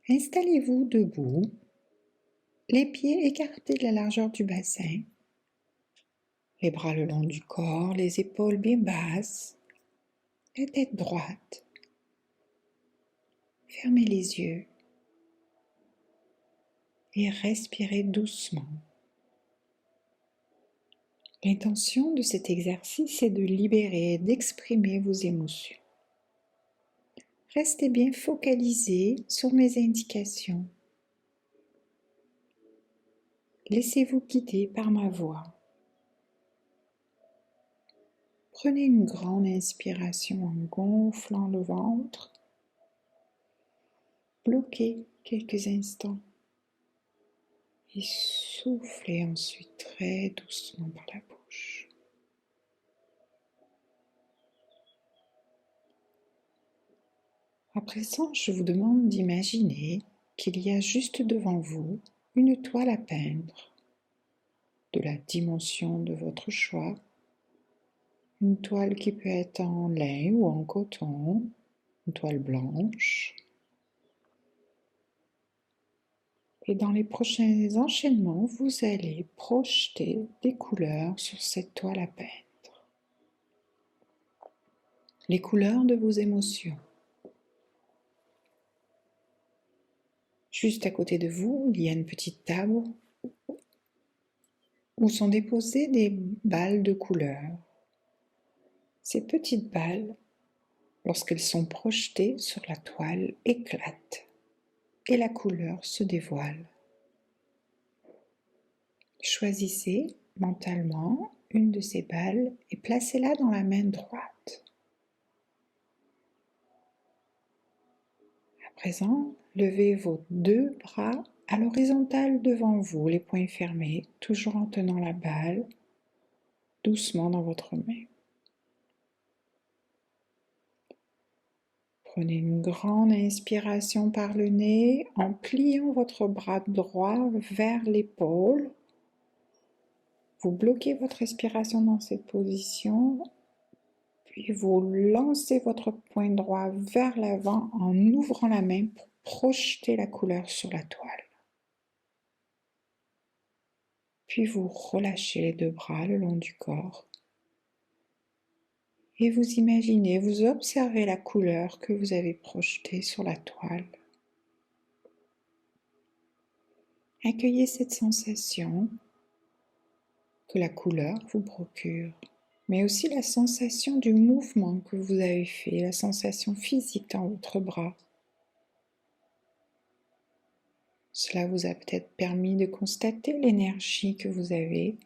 Installez-vous debout, les pieds écartés de la largeur du bassin, les bras le long du corps, les épaules bien basses, la tête droite. Fermez les yeux et respirez doucement. L'intention de cet exercice est de libérer et d'exprimer vos émotions. Restez bien focalisé sur mes indications. Laissez-vous guider par ma voix. Prenez une grande inspiration en gonflant le ventre. Bloquez quelques instants et soufflez ensuite très doucement par la bouche. À présent, je vous demande d'imaginer qu'il y a juste devant vous une toile à peindre de la dimension de votre choix. Une toile qui peut être en lin ou en coton, une toile blanche. Et dans les prochains enchaînements, vous allez projeter des couleurs sur cette toile à peindre. Les couleurs de vos émotions. Juste à côté de vous, il y a une petite table où sont déposées des balles de couleurs. Ces petites balles, lorsqu'elles sont projetées sur la toile, éclatent et la couleur se dévoile. Choisissez mentalement une de ces balles et placez-la dans la main droite. À présent, levez vos deux bras à l'horizontale devant vous, les poings fermés, toujours en tenant la balle doucement dans votre main. Prenez une grande inspiration par le nez en pliant votre bras droit vers l'épaule. Vous bloquez votre respiration dans cette position, puis vous lancez votre poing droit vers l'avant en ouvrant la main pour projeter la couleur sur la toile. Puis vous relâchez les deux bras le long du corps. Et vous imaginez, vous observez la couleur que vous avez projetée sur la toile. Accueillez cette sensation que la couleur vous procure, mais aussi la sensation du mouvement que vous avez fait, la sensation physique dans votre bras. Cela vous a peut-être permis de constater l'énergie que vous avez.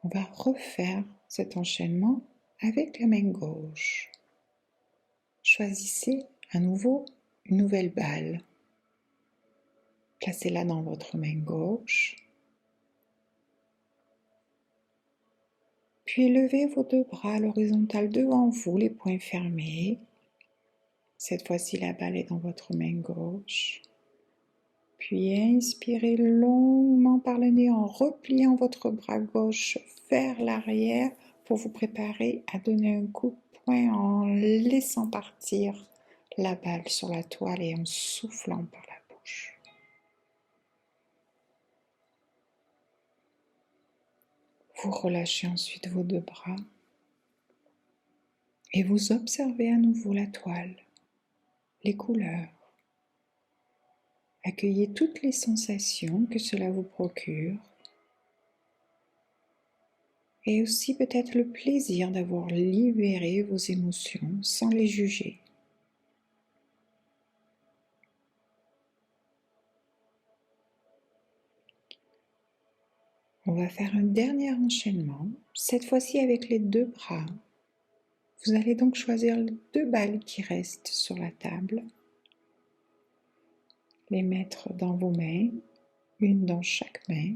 On va refaire cet enchaînement avec la main gauche. Choisissez à nouveau une nouvelle balle. Placez-la dans votre main gauche. Puis levez vos deux bras à l'horizontale devant vous, les poings fermés. Cette fois-ci, la balle est dans votre main gauche. Puis inspirez longuement par le nez en repliant votre bras gauche vers l'arrière pour vous préparer à donner un coup de poing en laissant partir la balle sur la toile et en soufflant par la bouche. Vous relâchez ensuite vos deux bras et vous observez à nouveau la toile, les couleurs. Accueillez toutes les sensations que cela vous procure et aussi peut-être le plaisir d'avoir libéré vos émotions sans les juger. On va faire un dernier enchaînement, cette fois-ci avec les deux bras. Vous allez donc choisir les deux balles qui restent sur la table, les mettre dans vos mains, une dans chaque main,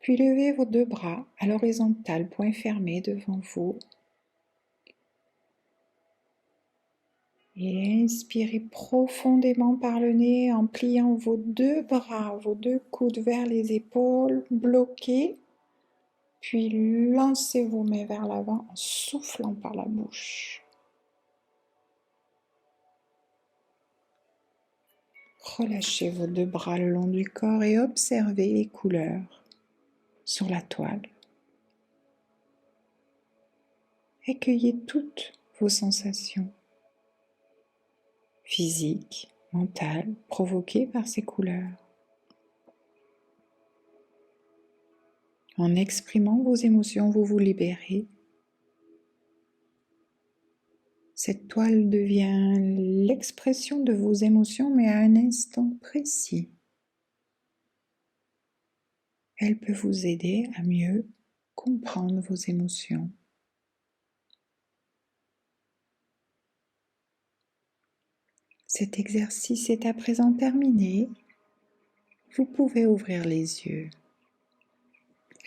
puis levez vos deux bras à l'horizontale, poings fermés devant vous. Et inspirez profondément par le nez en pliant vos deux bras, vos deux coudes vers les épaules, bloqués. Puis lancez vos mains vers l'avant en soufflant par la bouche. Relâchez vos deux bras le long du corps et observez les couleurs sur la toile. Accueillez toutes vos sensations physiques, mentales, provoquées par ces couleurs. En exprimant vos émotions, vous vous libérez. Cette toile devient l'expression de vos émotions, mais à un instant précis. Elle peut vous aider à mieux comprendre vos émotions. Cet exercice est à présent terminé. Vous pouvez ouvrir les yeux.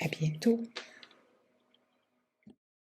À bientôt.